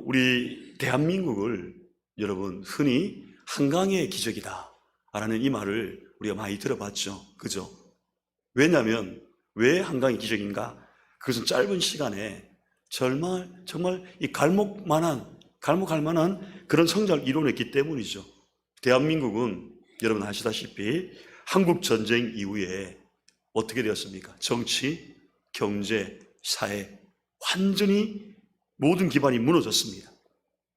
우리 대한민국을 여러분 흔히 한강의 기적이다 라는 이 말을 우리가 많이 들어봤죠. 그죠? 왜냐하면 왜 한강의 기적인가? 그것은 짧은 시간에 정말 이 갈목할 만한 그런 성장을 이뤄냈기 때문이죠. 대한민국은 여러분 아시다시피 한국 전쟁 이후에 어떻게 되었습니까? 정치, 경제, 사회 완전히 모든 기반이 무너졌습니다.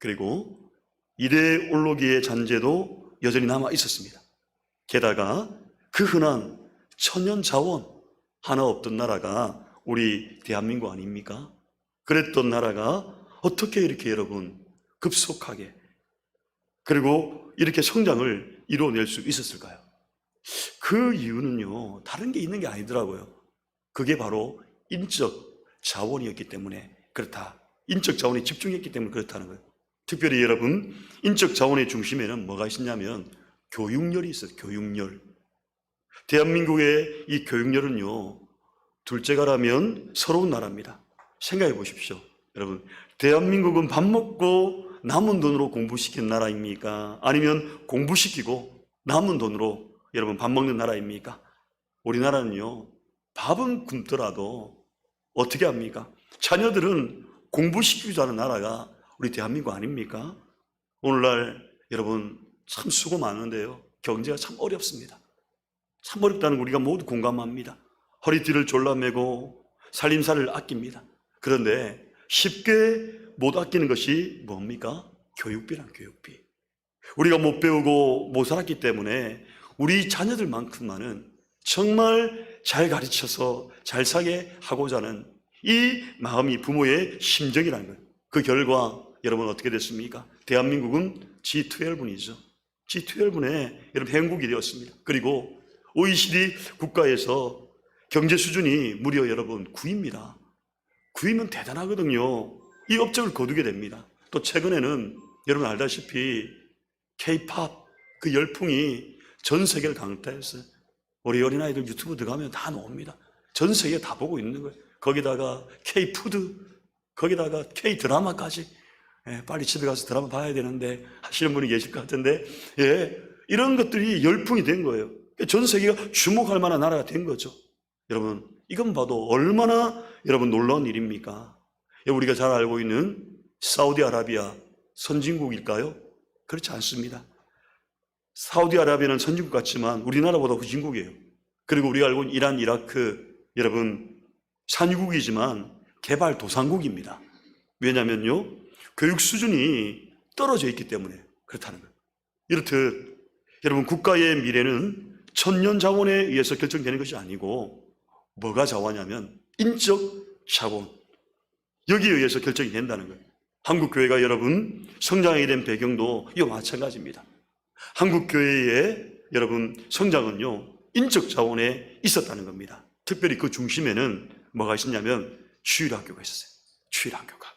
그리고 이데올로기의 잔재도 여전히 남아 있었습니다. 게다가 그 흔한 천연 자원 하나 없던 나라가 우리 대한민국 아닙니까? 그랬던 나라가 어떻게 이렇게 여러분 급속하게 그리고 이렇게 성장을 이루어낼 수 있었을까요? 그 이유는요, 다른 게 있는 게 아니더라고요. 그게 바로 인적 자원이었기 때문에 그렇다. 인적 자원에 집중했기 때문에 그렇다는 거예요. 특별히 여러분, 인적 자원의 중심에는 뭐가 있었냐면 교육열이 있어요. 교육열. 대한민국의 이 교육열은요, 둘째가라면 서러운 나라입니다. 생각해 보십시오. 여러분, 대한민국은 밥 먹고 남은 돈으로 공부시키는 나라입니까? 아니면 공부시키고 남은 돈으로 여러분 밥 먹는 나라입니까? 우리나라는요, 밥은 굶더라도 어떻게 합니까? 자녀들은 공부시키자는 나라가 우리 대한민국 아닙니까? 오늘날 여러분 참 수고 많은데요, 경제가 참 어렵습니다. 참 어렵다는 거 우리가 모두 공감합니다. 허리띠를 졸라매고 살림살이를 아낍니다. 그런데 쉽게 못 아끼는 것이 뭡니까? 교육비란 교육비. 우리가 못 배우고 못 살았기 때문에 우리 자녀들만큼만은 정말 잘 가르쳐서 잘 사게 하고자 하는 이 마음이 부모의 심정이라는 거예요. 그 결과 여러분 어떻게 됐습니까? 대한민국은 G12이죠. G12에 여러분 행국이 되었습니다. 그리고 OECD 국가에서 경제 수준이 무려 여러분 9위입니다. 9위면 대단하거든요. 이 업적을 거두게 됩니다. 또 최근에는 여러분 알다시피 K-팝 그 열풍이 전 세계를 강타했어요. 우리 어린아이들 유튜브 들어가면 다 나옵니다. 전 세계 다 보고 있는 거예요. 거기다가 K-푸드, 거기다가 K-드라마까지. 빨리 집에 가서 드라마 봐야 되는데 하시는 분이 계실 것 같은데, 이런 것들이 열풍이 된 거예요. 전 세계가 주목할 만한 나라가 된 거죠. 여러분, 이건 봐도 얼마나 여러분 놀라운 일입니까? 우리가 잘 알고 있는 사우디아라비아 선진국일까요? 그렇지 않습니다. 사우디아라비아는 선진국 같지만 우리나라보다 후진국이에요. 그리고 우리가 알고 있는 이란, 이라크, 여러분 산유국이지만 개발도상국입니다. 왜냐면요, 교육 수준이 떨어져 있기 때문에 그렇다는 거예요. 이렇듯 여러분 국가의 미래는 천년 자원에 의해서 결정되는 것이 아니고 뭐가 자원이냐면 인적 자원, 여기에 의해서 결정이 된다는 거예요. 한국교회가 여러분 성장하게 된 배경도 이와 마찬가지입니다. 한국교회의 여러분 성장은요, 인적 자원에 있었다는 겁니다. 특별히 그 중심에는 뭐가 있었냐면 주일학교가 있었어요. 주일학교가.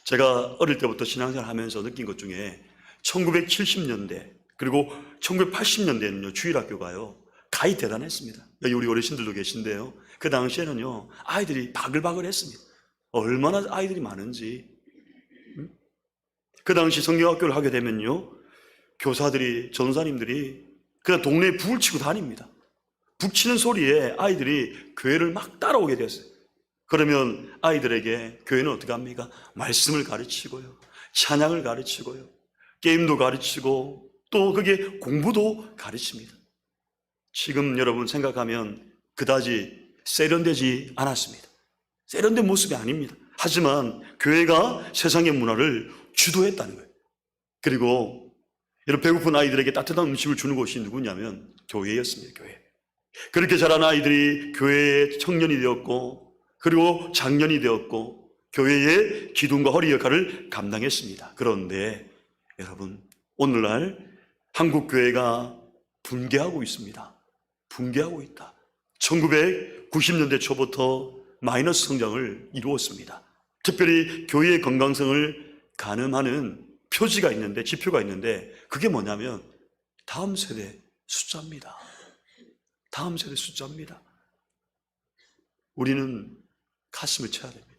제가 어릴 때부터 신앙생활 하면서 느낀 것 중에 1970년대 그리고 1980년대에는요, 주일학교가요 가히 대단했습니다. 여기 우리 어르신들도 계신데요, 그 당시에는요 아이들이 바글바글 했습니다. 얼마나 아이들이 많은지. 그 당시 성경학교를 하게 되면요, 교사들이, 전사님들이 그냥 동네에 북을 치고 다닙니다. 북 치는 소리에 아이들이 교회를 막 따라오게 됐어요. 그러면 아이들에게 교회는 어떻게 합니까? 말씀을 가르치고요, 찬양을 가르치고요, 게임도 가르치고 또 그게 공부도 가르칩니다. 지금 여러분 생각하면 그다지 세련되지 않았습니다. 세련된 모습이 아닙니다. 하지만 교회가 세상의 문화를 주도했다는 거예요. 그리고 여러분 배고픈 아이들에게 따뜻한 음식을 주는 곳이 누구냐면 교회였습니다. 교회. 그렇게 자란 아이들이 교회의 청년이 되었고 그리고 장년이 되었고 교회의 기둥과 허리 역할을 감당했습니다. 그런데 여러분 오늘날 한국교회가 붕괴하고 있습니다. 붕괴하고 있다. 1990년대 초부터 마이너스 성장을 이루었습니다. 특별히 교회의 건강성을 가늠하는 표지가 있는데, 지표가 있는데 그게 뭐냐면 다음 세대 숫자입니다. 다음 세대 숫자입니다. 우리는 가슴을 쳐야 됩니다.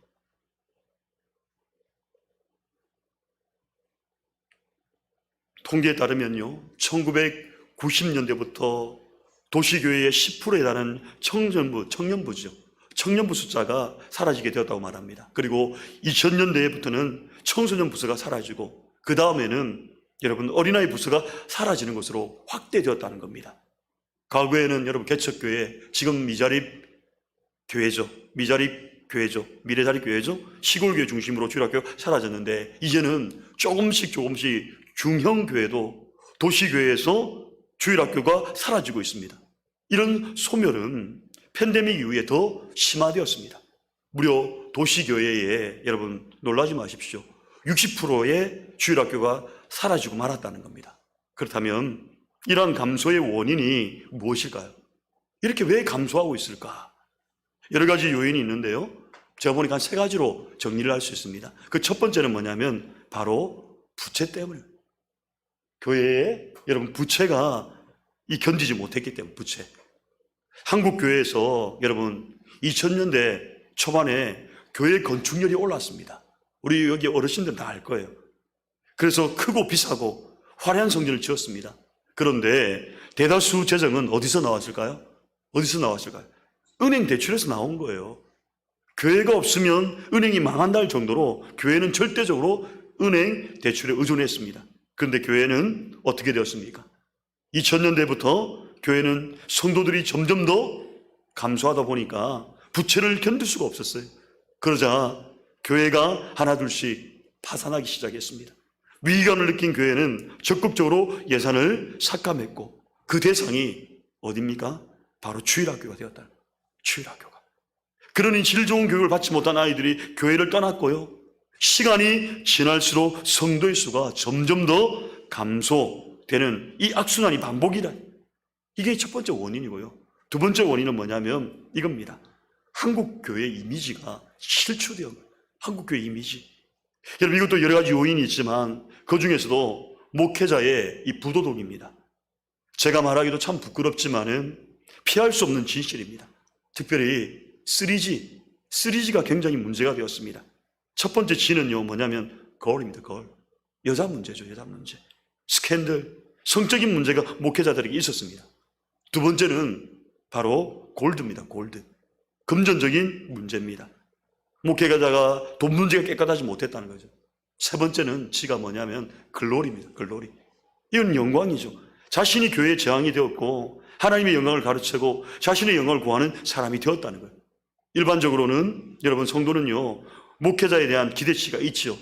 통계에 따르면요, 1990년대부터 도시교회의 10%에 달하는 청년부 숫자가 사라지게 되었다고 말합니다. 그리고 2000년대부터는 청소년 부서가 사라지고, 그 다음에는 여러분 어린아이 부서가 사라지는 것으로 확대되었다는 겁니다. 과거에는 여러분 개척교회, 지금 미자립 교회죠. 미래자립교회죠. 시골교회 중심으로 주일학교가 사라졌는데, 이제는 조금씩 중형교회도 도시교회에서 주일학교가 사라지고 있습니다. 이런 소멸은 팬데믹 이후에 더 심화되었습니다. 무려 도시교회에, 여러분 놀라지 마십시오, 60%의 주일학교가 사라지고 말았다는 겁니다. 그렇다면 이러한 감소의 원인이 무엇일까요? 이렇게 왜 감소하고 있을까? 여러 가지 요인이 있는데요, 제가 보니까 한 3가지로 정리를 할 수 있습니다. 그 첫 번째는 뭐냐면 바로 부채 때문에, 교회에 여러분 부채가 견디지 못했기 때문에. 부채. 한국 교회에서 여러분 2000년대 초반에 교회 건축률이 올랐습니다. 우리 여기 어르신들 다 알 거예요. 그래서 크고 비싸고 화려한 성전을 지었습니다. 그런데 대다수 재정은 어디서 나왔을까요? 은행 대출에서 나온 거예요. 교회가 없으면 은행이 망한다 할 정도로 교회는 절대적으로 은행 대출에 의존했습니다. 그런데 교회는 어떻게 되었습니까? 2000년대부터 교회는 성도들이 점점 더 감소하다 보니까 부채를 견딜 수가 없었어요. 그러자 교회가 하나둘씩 파산하기 시작했습니다. 위기감을 느낀 교회는 적극적으로 예산을 삭감했고, 그 대상이 어디입니까? 바로 주일학교가 되었다. 주일학교가. 그러니 질 좋은 교육을 받지 못한 아이들이 교회를 떠났고요, 시간이 지날수록 성도의 수가 점점 더 감소되는 이 악순환이 반복이다. 이게 첫 번째 원인이고요. 두 번째 원인은 뭐냐면 이겁니다. 한국 교회의 이미지가 실추되어 거예요. 한국 교회 이미지. 여러분, 이것도 여러 가지 요인이 있지만 그 중에서도 목회자의 이 부도덕입니다. 제가 말하기도 참 부끄럽지만은 피할 수 없는 진실입니다. 특별히 3G가 굉장히 문제가 되었습니다. 첫 번째 G는요 뭐냐면 걸입니다. 걸. 여자 문제죠. 여자 문제. 스캔들, 성적인 문제가 목회자들에게 있었습니다. 두 번째는 바로 골드입니다. 골드. 금전적인 문제입니다. 목회자가 돈 문제가 깨끗하지 못했다는 거죠. 세 번째는 G가 뭐냐면 글로리입니다. 글로리. 이건 영광이죠. 자신이 교회의 재앙이 되었고 하나님의 영광을 가르치고 자신의 영광을 구하는 사람이 되었다는 거예요. 일반적으로는 여러분 성도는요 목회자에 대한 기대치가 있지요.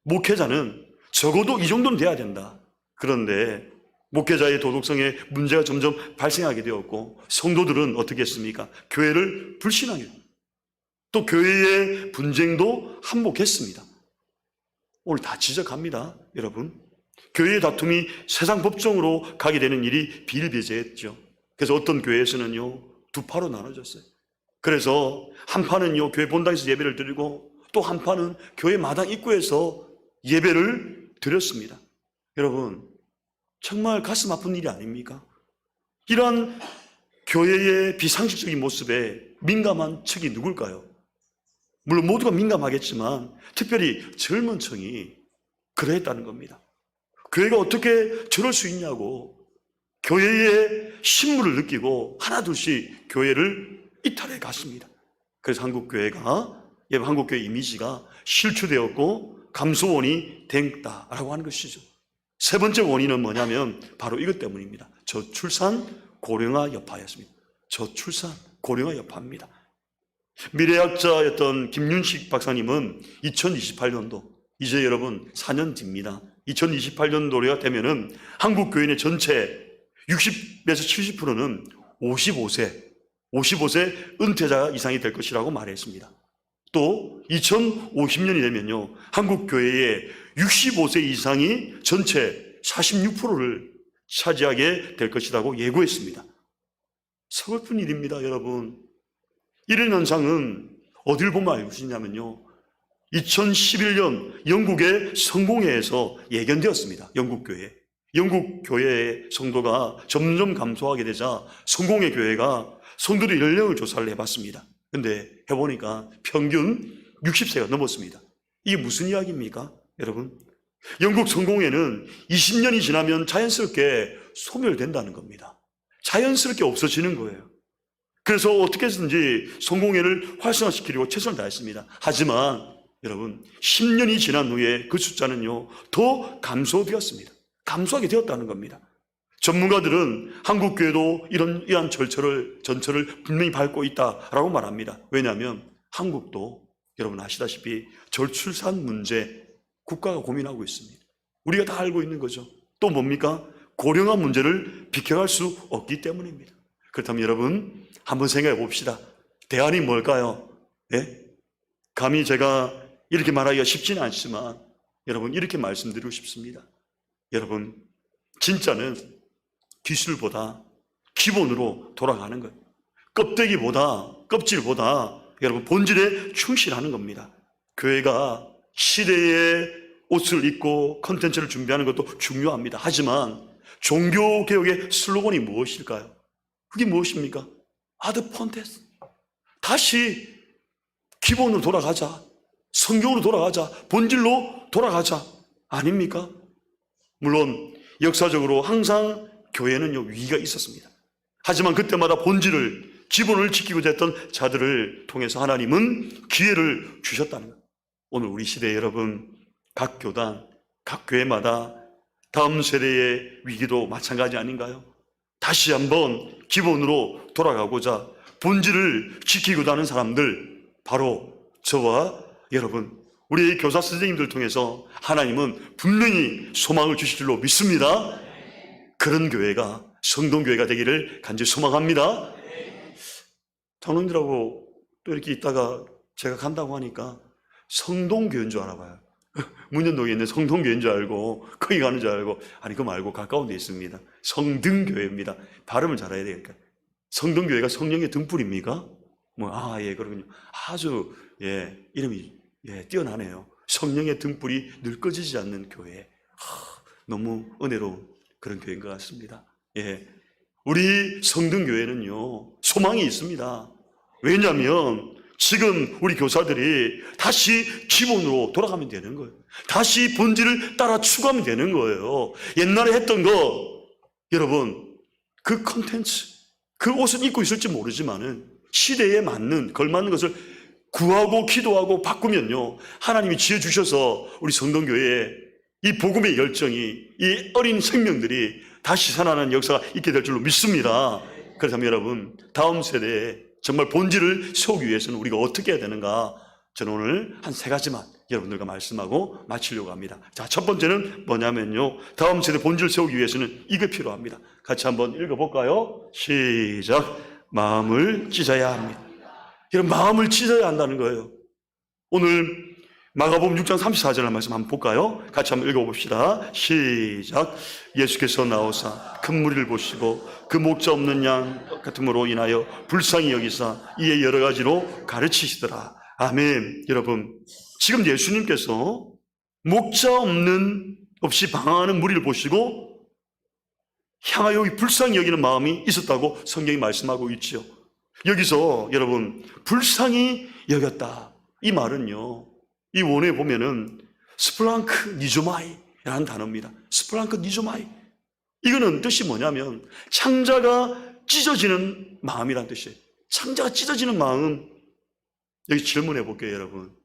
목회자는 적어도 이 정도는 돼야 된다. 그런데 목회자의 도덕성에 문제가 점점 발생하게 되었고 성도들은 어떻게 했습니까? 교회를 불신하게 됩니다. 또 교회의 분쟁도 한몫했습니다. 오늘 다 지적합니다. 여러분, 교회의 다툼이 세상 법정으로 가게 되는 일이 비일비재했죠. 그래서 어떤 교회에서는요 2파로 나눠졌어요. 그래서 한 파는요 교회 본당에서 예배를 드리고 또 한 파는 교회 마당 입구에서 예배를 드렸습니다. 여러분, 정말 가슴 아픈 일이 아닙니까? 이러한 교회의 비상식적인 모습에 민감한 층이 누굴까요? 물론 모두가 민감하겠지만 특별히 젊은 층이 그러했다는 겁니다. 교회가 어떻게 저럴 수 있냐고 교회의 신물을 느끼고 하나둘씩 교회를 이탈해 갔습니다. 그래서 한국교회 이미지가 실추되었고 감소원이 됐다라고 하는 것이죠. 세 번째 원인은 뭐냐면 바로 이것 때문입니다. 저출산 고령화 여파였습니다. 저출산 고령화 여파입니다. 미래학자였던 김윤식 박사님은 2028년도, 이제 여러분 4년 뒤입니다. 2028년도가 되면은 한국 교인의 전체 60에서 70%는 55세 은퇴자 이상이 될 것이라고 말했습니다. 또 2050년이 되면요 한국 교회의 65세 이상이 전체 46%를 차지하게 될 것이라고 예고했습니다. 서글픈 일입니다, 여러분. 이런 현상은 어딜 보면 알고 있냐면요 2011년 영국의 성공회에서 예견되었습니다. 영국 교회의 성도가 점점 감소하게 되자 성공회 교회가 성도들 연령을 조사를 해봤습니다. 근데 해보니까 평균 60세가 넘었습니다. 이게 무슨 이야기입니까? 여러분, 영국 성공회는 20년이 지나면 자연스럽게 소멸된다는 겁니다. 자연스럽게 없어지는 거예요. 그래서 어떻게 해서든지 성공회를 활성화시키려고 최선을 다했습니다. 하지만 여러분 10년이 지난 후에 그 숫자는요 더 감소되었습니다. 감소하게 되었다는 겁니다. 전문가들은 한국교회도 이러한 전철을 분명히 밟고 있다라고 말합니다. 왜냐하면 한국도 여러분 아시다시피 저출산 문제 국가가 고민하고 있습니다. 우리가 다 알고 있는 거죠. 또 뭡니까? 고령화 문제를 비켜갈 수 없기 때문입니다. 그렇다면 여러분 한번 생각해 봅시다. 대안이 뭘까요? 예? 감히 제가 이렇게 말하기가 쉽지는 않지만 여러분 이렇게 말씀드리고 싶습니다. 여러분 진짜는 기술보다 기본으로 돌아가는 거예요. 껍질보다 여러분 본질에 충실하는 겁니다. 교회가 시대의 옷을 입고 컨텐츠를 준비하는 것도 중요합니다. 하지만 종교개혁의 슬로건이 무엇일까요? 그게 무엇입니까? 아드 폰테스. 다시 기본으로 돌아가자. 성경으로 돌아가자. 본질로 돌아가자. 아닙니까? 물론 역사적으로 항상 교회는요 위기가 있었습니다. 하지만 그때마다 본질을 기본을 지키고자 했던 자들을 통해서 하나님은 기회를 주셨다는 거예요. 오늘 우리 시대 여러분 각 교단, 각 교회마다 다음 세대의 위기도 마찬가지 아닌가요? 다시 한번 기본으로 돌아가고자 본질을 지키고자 하는 사람들 바로 저와 여러분 우리 교사 선생님들 통해서 하나님은 분명히 소망을 주실 줄로 믿습니다. 그런 교회가 성동교회가 되기를 간절히 소망합니다. 장로님들하고 또 이렇게 있다가 제가 간다고 하니까 성동교회인 줄 알아봐요. 문현동에 있는 성동교회인 줄 알고 거기 가는 줄 알고 아니 그거 말고 가까운 데 있습니다. 성등교회입니다. 발음을 잘해야 되니까. 성등교회가 성령의 등불입니까? 예 그렇군요. 아주 이름이 뛰어나네요. 성령의 등불이 늘 꺼지지 않는 교회. 너무 은혜로운 그런 교회인 것 같습니다. 우리 성등교회는요 소망이 있습니다. 왜냐하면 지금 우리 교사들이 다시 기본으로 돌아가면 되는 거예요. 다시 본질을 따라 추구하면 되는 거예요. 옛날에 했던 거 여러분 그 컨텐츠 그 옷은 입고 있을지 모르지만은 시대에 맞는 걸맞는 것을 구하고 기도하고 바꾸면요 하나님이 지어 주셔서 우리 성동교회에 이 복음의 열정이 이 어린 생명들이 다시 살아나는 역사가 있게 될 줄로 믿습니다. 그렇다면 여러분 다음 세대에 정말 본질을 세우기 위해서는 우리가 어떻게 해야 되는가? 저는 오늘 한 3가지만 여러분들과 말씀하고 마치려고 합니다. 자, 첫 번째는 뭐냐면요 다음 세대 본질을 세우기 위해서는 이게 필요합니다. 같이 한번 읽어볼까요? 시작. 마음을 찢어야 합니다. 이런 마음을 찢어야 한다는 거예요. 오늘 마가복음 6장 34절 말씀 한번 볼까요? 같이 한번 읽어봅시다. 시작. 예수께서 나오사 큰 무리를 보시고 그 목자 없는 양 같음으로 인하여 불쌍히 여기사 이에 여러 가지로 가르치시더라. 아멘. 여러분 지금 예수님께서 목자 없이 방황하는 무리를 보시고 향하여 불쌍히 여기는 마음이 있었다고 성경이 말씀하고 있죠. 여기서 여러분 불쌍히 여겼다 이 말은요 이 원어에 보면은 스플랑크 니조마이라는 단어입니다. 스플랑크 니조마이. 이거는 뜻이 뭐냐면 창자가 찢어지는 마음이라는 뜻이에요. 창자가 찢어지는 마음. 여기 질문해 볼게요 여러분.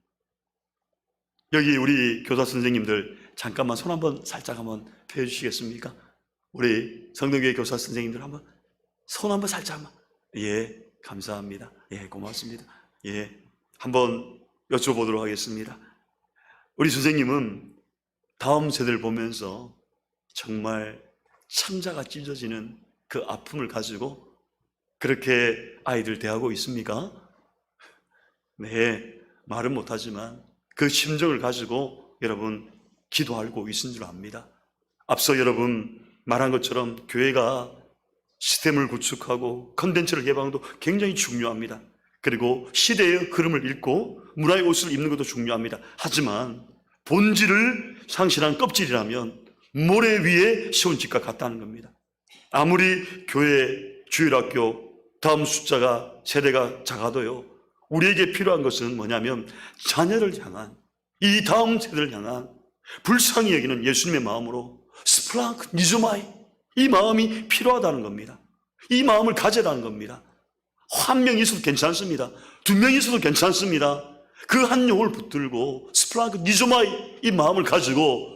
여기 우리 교사 선생님들 잠깐만 손 한번 살짝 한번 펴 주시겠습니까? 우리 성동교회 교사 선생님들 한번 손 한번 살짝만. 감사합니다. 고맙습니다. 한번 여쭤보도록 하겠습니다. 우리 선생님은 다음 세대를 보면서 정말 창자가 찢어지는 그 아픔을 가지고 그렇게 아이들 대하고 있습니까? 네, 말은 못하지만 그 심정을 가지고 여러분 기도하고 있는 줄 압니다. 앞서 여러분 말한 것처럼 교회가 시스템을 구축하고 컨텐츠를 개방도 굉장히 중요합니다. 그리고 시대의 흐름을 읽고 문화의 옷을 입는 것도 중요합니다. 하지만 본질을 상실한 껍질이라면 모래 위에 세운 집과 같다는 겁니다. 아무리 교회, 주일학교 다음 세대가 작아도요 우리에게 필요한 것은 뭐냐면 자녀를 향한 이 다음 세대를 향한 불쌍히 여기는 예수님의 마음으로 스플랑크 니조마이, 이 마음이 필요하다는 겁니다. 이 마음을 가져라는 겁니다. 한 명 있어도 괜찮습니다. 두 명 있어도 괜찮습니다. 그 한 영혼을 붙들고 스플랑크 니조마이, 이 마음을 가지고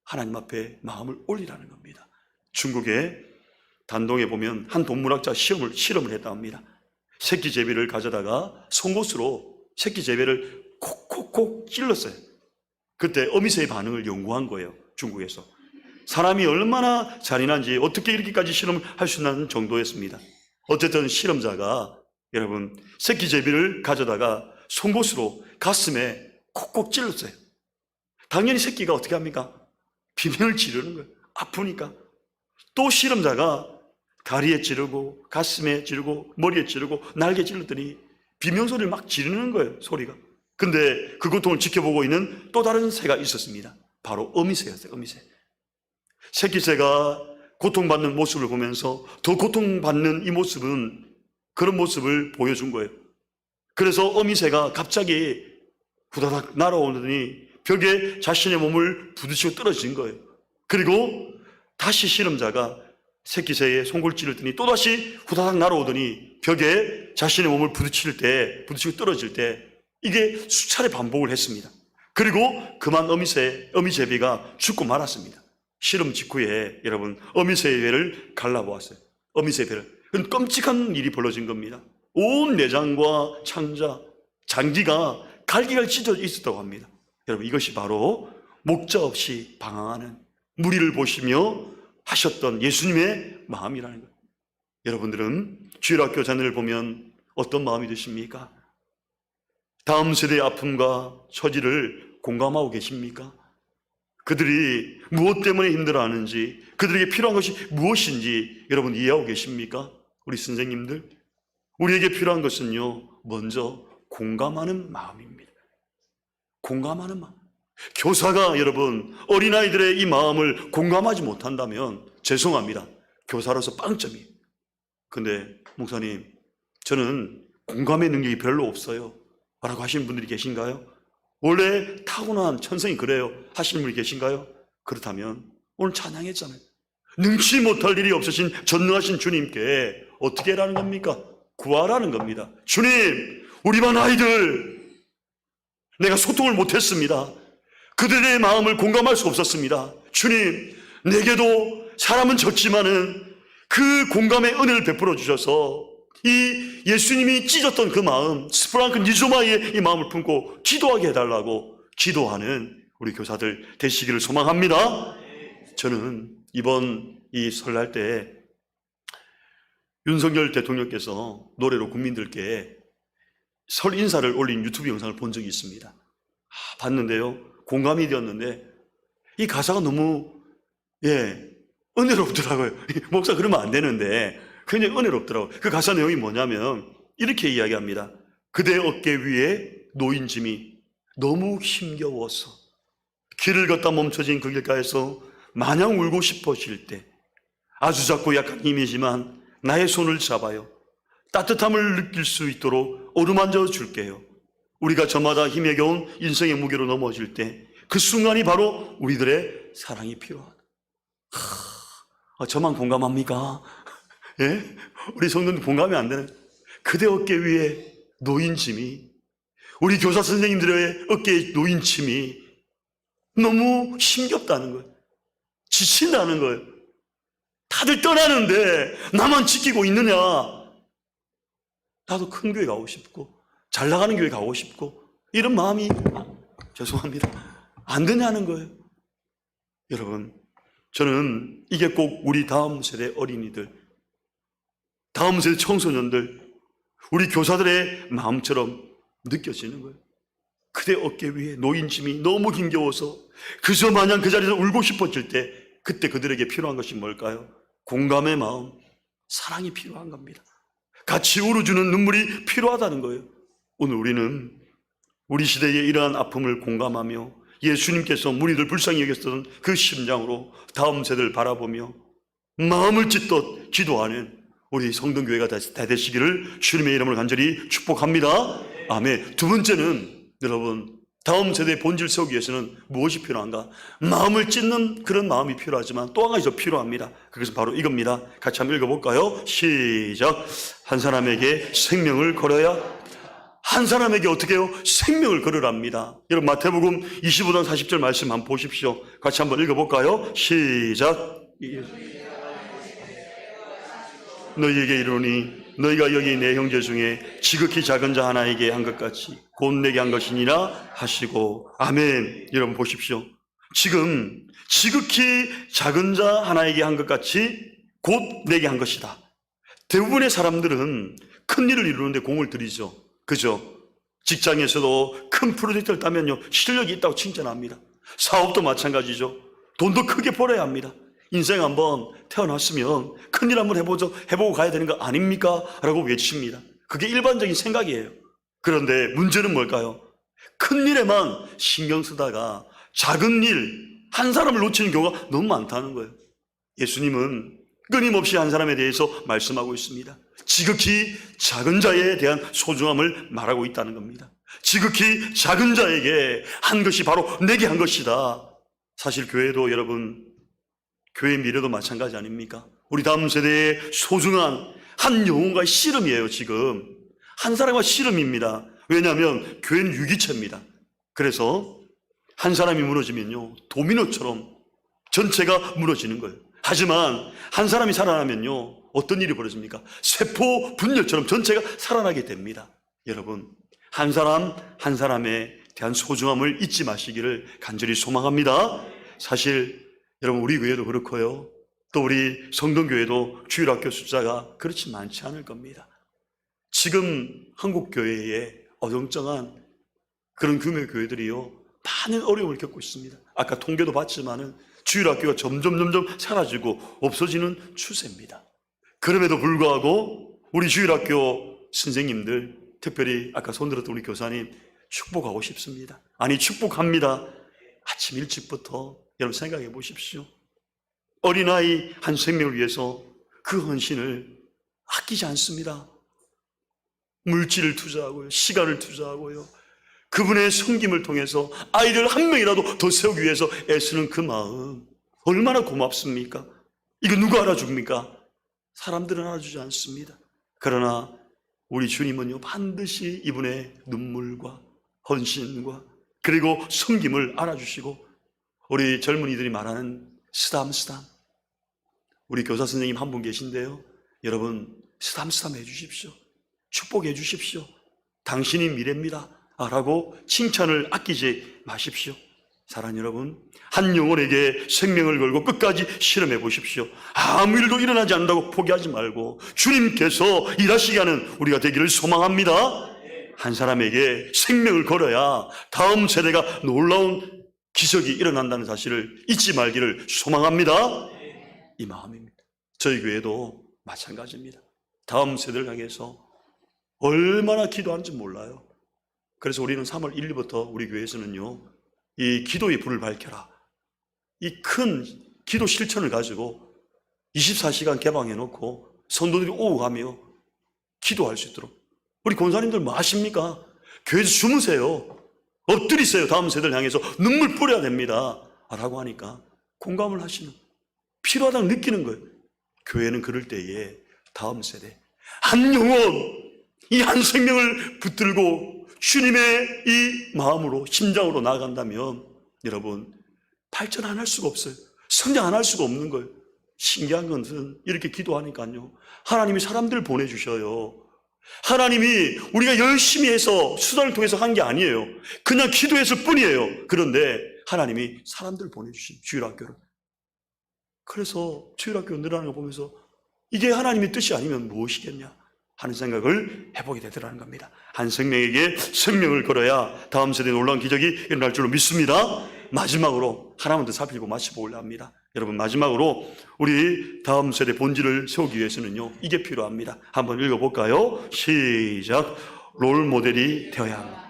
하나님 앞에 마음을 올리라는 겁니다. 중국의 단동에 보면 한 동물학자 실험을 했다 합니다. 새끼 제비를 가져다가 송곳으로 새끼 제비를 콕콕콕 찔렀어요. 그때 어미새의 반응을 연구한 거예요. 중국에서. 사람이 얼마나 잔인한지 어떻게 이렇게까지 실험을 할 수 있는 정도였습니다. 어쨌든 실험자가 여러분 새끼 제비를 가져다가 송곳으로 가슴에 콕콕 찔렀어요. 당연히 새끼가 어떻게 합니까? 비명을 지르는 거예요. 아프니까. 또 실험자가 다리에 찌르고 가슴에 찌르고 머리에 찌르고 날개에 찔렀더니 비명소리를 막 지르는 거예요. 소리가. 근데 그 고통을 지켜보고 있는 또 다른 새가 있었습니다. 바로 어미새였어요. 어미새. 새끼 새가 고통받는 모습을 보면서 더 고통받는 이 모습은 그런 모습을 보여준 거예요. 그래서 어미새가 갑자기 후다닥 날아오더니 벽에 자신의 몸을 부딪히고 떨어진 거예요. 그리고 다시 실험자가 새끼 새의 송골 찌르더니 또다시 후다닥 날아오더니 벽에 자신의 몸을 부딪히고 떨어질 때 이게 수차례 반복을 했습니다. 그리고 그만 어미제비가 죽고 말았습니다. 실험 직후에 여러분 어미새의 배를 갈라보았어요. 어미새의 배를. 그건 끔찍한 일이 벌어진 겁니다. 온 내장과 창자, 장기가 갈기갈 찢어 있었다고 합니다. 여러분 이것이 바로 목자 없이 방황하는 무리를 보시며 하셨던 예수님의 마음이라는 거예요. 여러분들은 주일학교 자녀를 보면 어떤 마음이 드십니까? 다음 세대의 아픔과 처지를 공감하고 계십니까? 그들이 무엇 때문에 힘들어하는지, 그들에게 필요한 것이 무엇인지 여러분 이해하고 계십니까? 우리 선생님들, 우리에게 필요한 것은요, 먼저 공감하는 마음입니다. 공감하는 마음. 교사가 여러분 어린아이들의 이 마음을 공감하지 못한다면 죄송합니다. 교사로서 빵점이에요. 근데 목사님, 저는 공감의 능력이 별로 없어요 라고 하시는 분들이 계신가요? 원래 타고난 천성이 그래요 하시는 분이 계신가요? 그렇다면 오늘 찬양했잖아요. 능치 못할 일이 없으신 전능하신 주님께 어떻게 하라는 겁니까? 구하라는 겁니다. 주님, 우리 반 아이들 내가 소통을 못했습니다. 그들의 마음을 공감할 수 없었습니다. 주님, 내게도 사람은 적지만은 그 공감의 은혜를 베풀어 주셔서 이 예수님이 찢었던 그 마음, 스프랑크 니조마이의 이 마음을 품고 기도하게 해달라고 기도하는 우리 교사들 되시기를 소망합니다. 저는 이번 이 설날 때 윤석열 대통령께서 노래로 국민들께 설 인사를 올린 유튜브 영상을 본 적이 있습니다. 봤는데요, 공감이 되었는데 이 가사가 너무 은혜롭더라고요. 목사 그러면 안 되는데 굉장히 은혜롭더라고요. 그 가사 내용이 뭐냐면 이렇게 이야기합니다. 그대 어깨 위에 놓인 짐이 너무 힘겨워서 길을 걷다 멈춰진 그 길가에서 마냥 울고 싶어질 때 아주 작고 약한 힘이지만 나의 손을 잡아요. 따뜻함을 느낄 수 있도록 어루만져 줄게요. 우리가 저마다 힘에 겨운 인생의 무게로 넘어질 때 그 순간이 바로 우리들의 사랑이 필요하다. 저만 공감합니까? 예? 우리 성도는 공감이 안 되는. 그대 어깨 위에 놓인 짐이, 우리 교사 선생님들의 어깨에 놓인 짐이 너무 힘겹다는 거예요. 지친다는 거예요. 다들 떠나는데 나만 지키고 있느냐. 나도 큰 교회 가고 싶고 잘 나가는 교회 가고 싶고 이런 마음이 죄송합니다. 안 되냐는 거예요. 여러분, 저는 이게 꼭 우리 다음 세대 어린이들, 다음 세대 청소년들, 우리 교사들의 마음처럼 느껴지는 거예요. 그대 어깨 위에 놓인 짐이 너무 힘겨워서 그저 마냥 그 자리에서 울고 싶어질 때 그때 그들에게 필요한 것이 뭘까요? 공감의 마음, 사랑이 필요한 겁니다. 같이 울어주는 눈물이 필요하다는 거예요. 오늘 우리는 우리 시대의 이러한 아픔을 공감하며 예수님께서 무리들 불쌍히 여겼던 그 심장으로 다음 세대를 바라보며 마음을 찢듯 기도하는 우리 성동교회가 다 되시기를 주님의 이름으로 간절히 축복합니다. 아멘. 두 번째는 여러분, 다음 세대의 본질 세우기 위해서는 무엇이 필요한가? 마음을 찢는 그런 마음이 필요하지만 또 한 가지 더 필요합니다. 그것은 바로 이겁니다. 같이 한번 읽어볼까요? 시작. 한 사람에게 생명을 걸어야, 한 사람에게 어떻게 해요? 생명을 걸으랍니다. 여러분 마태복음 25장 40절 말씀 한번 보십시오. 같이 한번 읽어볼까요? 시작. 너희에게 이르노니 너희가 여기 내 형제 중에 지극히 작은 자 하나에게 한 것 같이 곧 내게 한 것이니라 하시고. 아멘. 여러분 보십시오. 지금 지극히 작은 자 하나에게 한 것 같이 곧 내게 한 것이다. 대부분의 사람들은 큰 일을 이루는데 공을 들이죠. 그죠? 직장에서도 큰 프로젝트를 따면요, 실력이 있다고 칭찬합니다. 사업도 마찬가지죠. 돈도 크게 벌어야 합니다. 인생 한번 태어났으면 큰일 한번 해보고 가야 되는 거 아닙니까? 라고 외칩니다. 그게 일반적인 생각이에요. 그런데 문제는 뭘까요? 큰일에만 신경 쓰다가 작은 일, 한 사람을 놓치는 경우가 너무 많다는 거예요. 예수님은 끊임없이 한 사람에 대해서 말씀하고 있습니다. 지극히 작은 자에 대한 소중함을 말하고 있다는 겁니다. 지극히 작은 자에게 한 것이 바로 내게 한 것이다. 사실 교회도 여러분, 교회 미래도 마찬가지 아닙니까? 우리 다음 세대의 소중한 한 영혼과의 씨름이에요. 지금 한 사람과 씨름입니다. 왜냐하면 교회는 유기체입니다. 그래서 한 사람이 무너지면요, 도미노처럼 전체가 무너지는 거예요. 하지만 한 사람이 살아나면요, 어떤 일이 벌어집니까? 세포 분열처럼 전체가 살아나게 됩니다. 여러분, 한 사람 한 사람에 대한 소중함을 잊지 마시기를 간절히 소망합니다. 사실 여러분, 우리 교회도 그렇고요, 또 우리 성동교회도 주일학교 숫자가 그렇지 많지 않을 겁니다. 지금 한국교회에 어정쩡한 그런 규모의 교회들이요, 많은 어려움을 겪고 있습니다. 아까 통계도 봤지만은 주일학교가 점점 사라지고 없어지는 추세입니다. 그럼에도 불구하고 우리 주일학교 선생님들, 특별히 아까 손들었던 우리 교사님 축복하고 싶습니다. 아니, 축복합니다. 아침 일찍부터 여러분 생각해 보십시오. 어린아이 한 생명을 위해서 그 헌신을 아끼지 않습니다. 물질을 투자하고요, 시간을 투자하고요, 그분의 섬김을 통해서 아이를 한 명이라도 더 세우기 위해서 애쓰는 그 마음, 얼마나 고맙습니까? 이거 누가 알아줍니까? 사람들은 알아주지 않습니다. 그러나 우리 주님은요, 반드시 이분의 눈물과 헌신과 그리고 섬김을 알아주시고, 우리 젊은이들이 말하는 쓰담쓰담, 우리 교사 선생님 한 분 계신데요, 여러분 쓰담쓰담 해주십시오. 축복해 주십시오. 당신이 미래입니다 라고 칭찬을 아끼지 마십시오. 사랑하는 여러분, 한 영혼에게 생명을 걸고 끝까지 실험해 보십시오. 아무 일도 일어나지 않는다고 포기하지 말고 주님께서 일하시게 하는 우리가 되기를 소망합니다. 한 사람에게 생명을 걸어야 다음 세대가 놀라운 기적이 일어난다는 사실을 잊지 말기를 소망합니다. 이 마음입니다. 저희 교회도 마찬가지입니다. 다음 세대를 향해서 얼마나 기도하는지 몰라요. 그래서 우리는 3월 1일부터 우리 교회에서는요, 이 기도의 불을 밝혀라, 이 큰 기도 실천을 가지고 24시간 개방해 놓고 성도들이 오고 가며 기도할 수 있도록. 우리 권사님들 뭐 하십니까? 교회에서 주무세요, 엎드리세요. 다음 세대를 향해서 눈물 뿌려야 됩니다 라고 하니까 공감을 하시는, 필요하다고 느끼는 거예요. 교회는 그럴 때에 다음 세대 한 영혼, 이 한 생명을 붙들고 주님의 이 마음으로, 심장으로 나아간다면 여러분 발전 안 할 수가 없어요. 성장 안 할 수가 없는 거예요. 신기한 것은 이렇게 기도하니까요, 하나님이 사람들 보내주셔요. 하나님이 우리가 열심히 해서 수단을 통해서 한 게 아니에요. 그냥 기도했을 뿐이에요. 그런데 하나님이 사람들 보내주신 주일학교를. 그래서 주일학교 늘어나는 거 보면서 이게 하나님의 뜻이 아니면 무엇이겠냐 하는 생각을 해보게 되더라는 겁니다. 한 생명에게 생명을 걸어야 다음 세대에 놀라운 기적이 일어날 줄로 믿습니다. 마지막으로 하나만 더 살피고 마쳐보려고 합니다. 여러분, 마지막으로 우리 다음 세대 본질을 세우기 위해서는요, 이게 필요합니다. 한번 읽어볼까요? 시작. 롤모델이 되어야 합니다.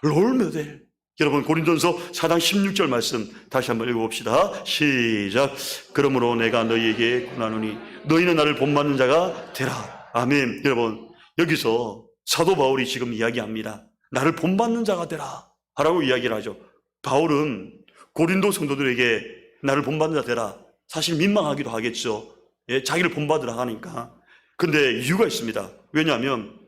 롤모델. 여러분, 고린도전서 4장 16절 말씀 다시 한번 읽어봅시다. 시작. 그러므로 내가 너희에게 권하노니 너희는 나를 본받는 자가 되라. 아멘. 여러분, 여기서 사도 바울이 지금 이야기합니다. 나를 본받는 자가 되라. 라고 이야기를 하죠. 바울은 고린도 성도들에게 나를 본받는 자 되라. 사실 민망하기도 하겠죠. 예, 자기를 본받으라 하니까. 근데 이유가 있습니다. 왜냐하면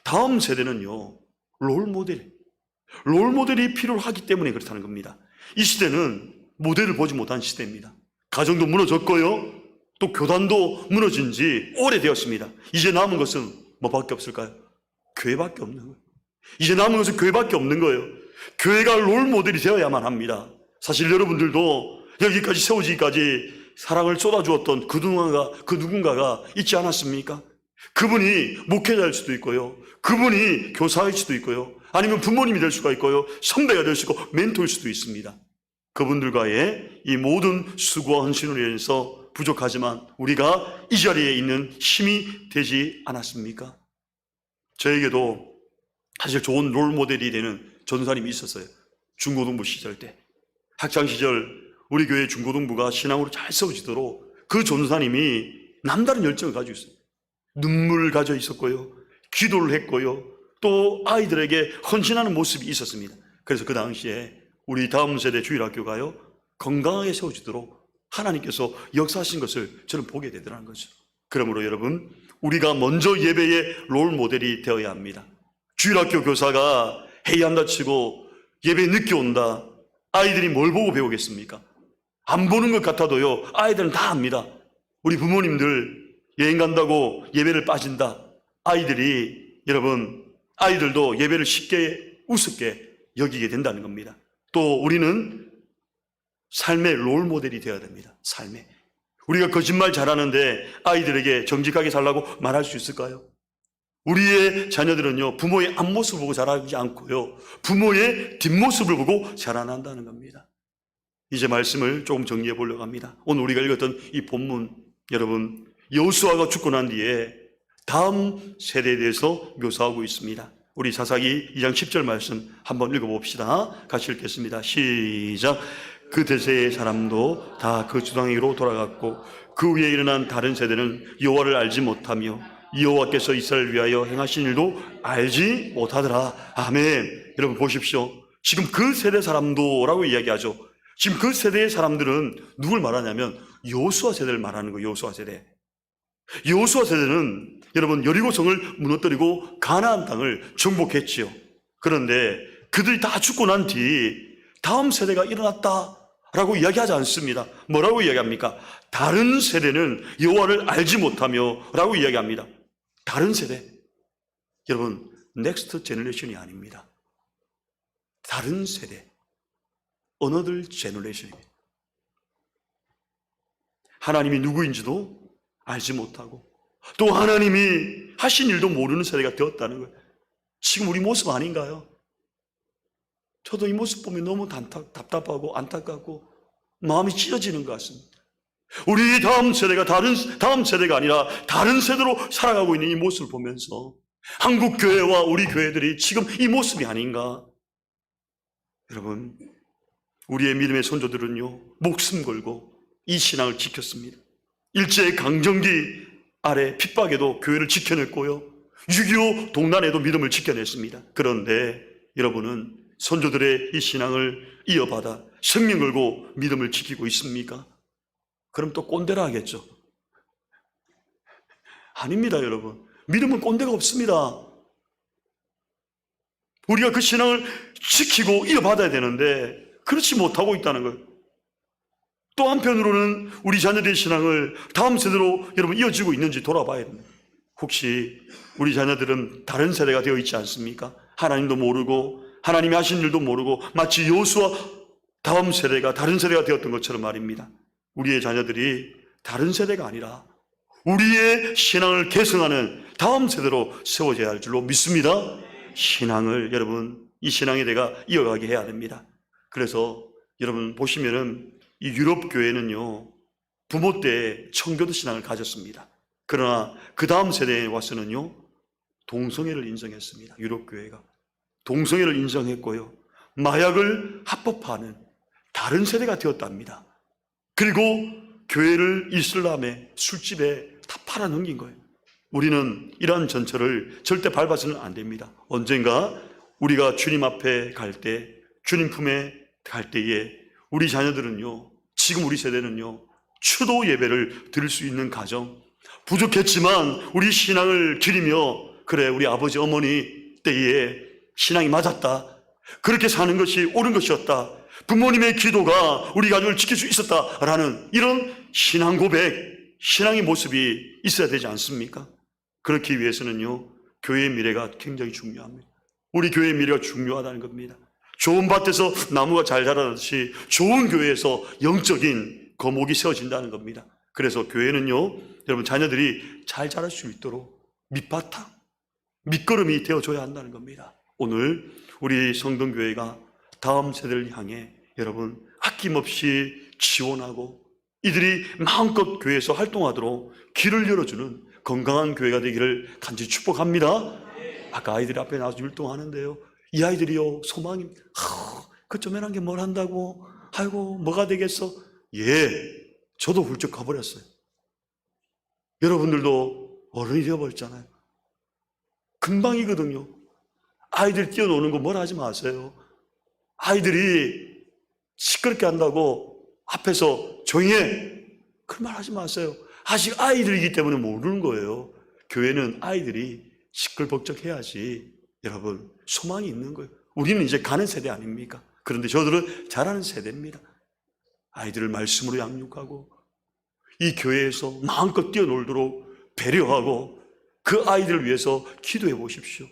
다음 세대는요, 롤모델이 필요하기 때문에 그렇다는 겁니다. 이 시대는 모델을 보지 못한 시대입니다. 가정도 무너졌고요, 또 교단도 무너진 지 오래되었습니다. 이제 남은 것은 뭐밖에 없을까요? 교회밖에 없는 거예요. 이제 남은 것은 교회밖에 없는 거예요. 교회가 롤모델이 되어야만 합니다. 사실 여러분들도 여기까지 세워지기까지 사랑을 쏟아주었던 그 누군가가 있지 않았습니까? 그분이 목회자일 수도 있고요, 그분이 교사일 수도 있고요, 아니면 부모님이 될 수가 있고요, 선배가 될 수 있고 멘토일 수도 있습니다. 그분들과의 이 모든 수고와 헌신으로 인해서 부족하지만 우리가 이 자리에 있는 힘이 되지 않았습니까? 저에게도 사실 좋은 롤모델이 되는 전사님이 있었어요. 중고등부 시절 때, 학창시절 우리 교회 중고등부가 신앙으로 잘 세워지도록 그 전사님이 남다른 열정을 가지고 있어요. 눈물을 가져 있었고요, 기도를 했고요, 또 아이들에게 헌신하는 모습이 있었습니다. 그래서 그 당시에 우리 다음 세대 주일학교가요, 건강하게 세워지도록 하나님께서 역사하신 것을 저는 보게 되더라는 거죠. 그러므로 여러분, 우리가 먼저 예배의 롤모델이 되어야 합니다. 주일학교 교사가 회의한다 치고 예배에 늦게 온다, 아이들이 뭘 보고 배우겠습니까? 안 보는 것 같아도요, 아이들은 다 압니다. 우리 부모님들 여행 간다고 예배를 빠진다, 아이들도 예배를 쉽게 우습게 여기게 된다는 겁니다. 또 우리는 삶의 롤모델이 되어야 됩니다. 삶에 우리가 거짓말 잘하는데 아이들에게 정직하게 살라고 말할 수 있을까요? 우리의 자녀들은요, 부모의 앞모습을 보고 자라지 않고요, 부모의 뒷모습을 보고 자라난다는 겁니다. 이제 말씀을 조금 정리해 보려고 합니다. 오늘 우리가 읽었던 이 본문, 여러분, 여호수아가 죽고 난 뒤에 다음 세대에 대해서 묘사하고 있습니다. 우리 사사기 2장 10절 말씀 한번 읽어봅시다. 같이 읽겠습니다. 시작. 그 대세의 사람도 다 그 주당에게로 돌아갔고 그 위에 일어난 다른 세대는 여호와를 알지 못하며 여호와께서 이스라엘을 위하여 행하신 일도 알지 못하더라. 아멘. 여러분 보십시오. 지금 그 세대 사람도 라고 이야기하죠. 지금 그 세대의 사람들은 누굴 말하냐면 여호수아 세대를 말하는 거예요. 여호수아 세대. 여호수아 세대는 여러분 여리고성을 무너뜨리고 가나안 땅을 정복했지요. 그런데 그들이 다 죽고 난 뒤 다음 세대가 일어났다라고 이야기하지 않습니다. 뭐라고 이야기합니까? 다른 세대는 여호와를 알지 못하며 라고 이야기합니다. 다른 세대. 여러분, 넥스트 제너레이션이 아닙니다. 다른 세대. Another generation입니다. 하나님이 누구인지도 알지 못하고 또 하나님이 하신 일도 모르는 세대가 되었다는 거예요. 지금 우리 모습 아닌가요? 저도 이 모습 보면 너무 답답하고 안타깝고 마음이 찢어지는 것 같습니다. 우리 다음 세대가 다음 세대가 아니라 다른 세대로 살아가고 있는 이 모습을 보면서 한국 교회와 우리 교회들이 지금 이 모습이 아닌가? 여러분, 우리의 믿음의 선조들은요, 목숨 걸고 이 신앙을 지켰습니다. 일제 강점기 아래 핍박에도 교회를 지켜냈고요, 6.25 동란에도 믿음을 지켜냈습니다. 그런데 여러분은 선조들의 이 신앙을 이어받아 생명 걸고 믿음을 지키고 있습니까? 그럼 또 꼰대라 하겠죠. 아닙니다, 여러분. 믿음은 꼰대가 없습니다. 우리가 그 신앙을 지키고 이어받아야 되는데 그렇지 못하고 있다는 거예요. 또 한편으로는 우리 자녀들의 신앙을 다음 세대로 여러분 이어지고 있는지 돌아봐야 됩니다. 혹시 우리 자녀들은 다른 세대가 되어 있지 않습니까? 하나님도 모르고 하나님이 하신 일도 모르고 마치 여호수아 다음 세대가 다른 세대가 되었던 것처럼 말입니다. 우리의 자녀들이 다른 세대가 아니라 우리의 신앙을 계승하는 다음 세대로 세워져야 할 줄로 믿습니다. 신앙을 여러분, 이 신앙의 대가 이어가게 해야 됩니다. 그래서 여러분 보시면은 이 유럽 교회는요, 부모 때 청교도 신앙을 가졌습니다. 그러나 그 다음 세대에 와서는요, 동성애를 인정했습니다. 유럽 교회가 동성애를 인정했고요, 마약을 합법화하는 다른 세대가 되었답니다. 그리고 교회를 이슬람의 술집에 다 팔아넘긴 거예요. 우리는 이러한 전철을 절대 밟아서는 안 됩니다. 언젠가 우리가 주님 앞에 갈 때 주님 품에 갈 때에 우리 자녀들은요, 지금 우리 세대는요, 추도 예배를 드릴 수 있는 가정, 부족했지만 우리 신앙을 기리며, 그래 우리 아버지 어머니 때에 신앙이 맞았다, 그렇게 사는 것이 옳은 것이었다, 부모님의 기도가 우리 가족을 지킬 수 있었다라는 이런 신앙 고백, 신앙의 모습이 있어야 되지 않습니까? 그렇기 위해서는요, 교회의 미래가 굉장히 중요합니다. 우리 교회의 미래가 중요하다는 겁니다. 좋은 밭에서 나무가 잘 자라듯이 좋은 교회에서 영적인 거목이 세워진다는 겁니다. 그래서 교회는요, 여러분 자녀들이 잘 자랄 수 있도록 밑바탕, 밑거름이 되어줘야 한다는 겁니다. 오늘 우리 성동교회가 다음 세대를 향해 여러분 아낌없이 지원하고 이들이 마음껏 교회에서 활동하도록 길을 열어주는 건강한 교회가 되기를 간절히 축복합니다. 아까 아이들이 앞에 나와서 율동하는데요, 이 아이들이요 소망입니다. 그 쪼매난 게 뭘 한다고, 아이고 뭐가 되겠어. 예, 저도 훌쩍 가버렸어요. 여러분들도 어른이 되어버렸잖아요. 금방이거든요. 아이들 뛰어노는 거 뭘 하지 마세요. 아이들이 시끄럽게 한다고 앞에서 조용히 해, 그 말 하지 마세요. 아직 아이들이기 때문에 모르는 거예요. 교회는 아이들이 시끌벅적해야지 여러분 소망이 있는 거예요. 우리는 이제 가는 세대 아닙니까? 그런데 저들은 자라는 세대입니다. 아이들을 말씀으로 양육하고 이 교회에서 마음껏 뛰어놀도록 배려하고 그 아이들을 위해서 기도해 보십시오.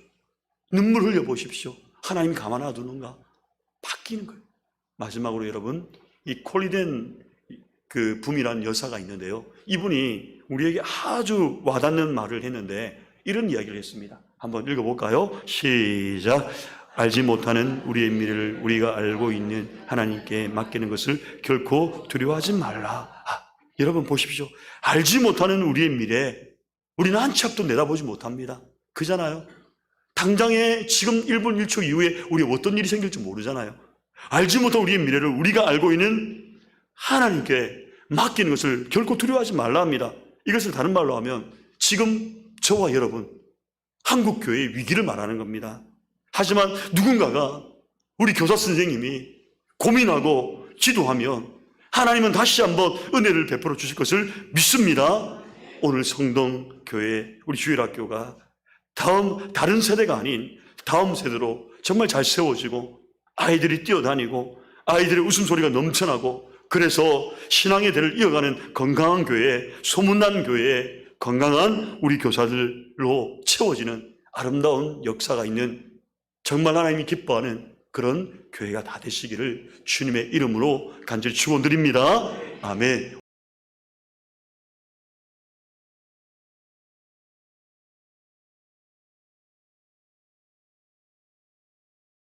눈물 흘려 보십시오. 하나님이 가만 놔두는가? 바뀌는 거예요. 마지막으로 여러분, 이 콜리덴 그 붐이라는 여사가 있는데요, 이분이 우리에게 아주 와닿는 말을 했는데 이런 이야기를 했습니다. 한번 읽어볼까요? 시작. 알지 못하는 우리의 미래를 우리가 알고 있는 하나님께 맡기는 것을 결코 두려워하지 말라. 여러분 보십시오. 알지 못하는 우리의 미래, 우리는 한 치 앞도 내다보지 못합니다. 그잖아요. 당장에 지금 1분 1초 이후에 우리 어떤 일이 생길지 모르잖아요. 알지 못한 우리의 미래를 우리가 알고 있는 하나님께 맡기는 것을 결코 두려워하지 말라 합니다. 이것을 다른 말로 하면 지금 저와 여러분 한국교회의 위기를 말하는 겁니다. 하지만 누군가가, 우리 교사 선생님이 고민하고 기도하면 하나님은 다시 한번 은혜를 베풀어 주실 것을 믿습니다. 오늘 성동교회 우리 주일학교가 다른 세대가 아닌 다음 세대로 정말 잘 세워지고 아이들이 뛰어다니고 아이들의 웃음소리가 넘쳐나고, 그래서 신앙의 대를 이어가는 건강한 교회, 소문난 교회, 건강한 우리 교사들로 채워지는 아름다운 역사가 있는, 정말 하나님이 기뻐하는 그런 교회가 다 되시기를 주님의 이름으로 간절히 축원드립니다. 아멘.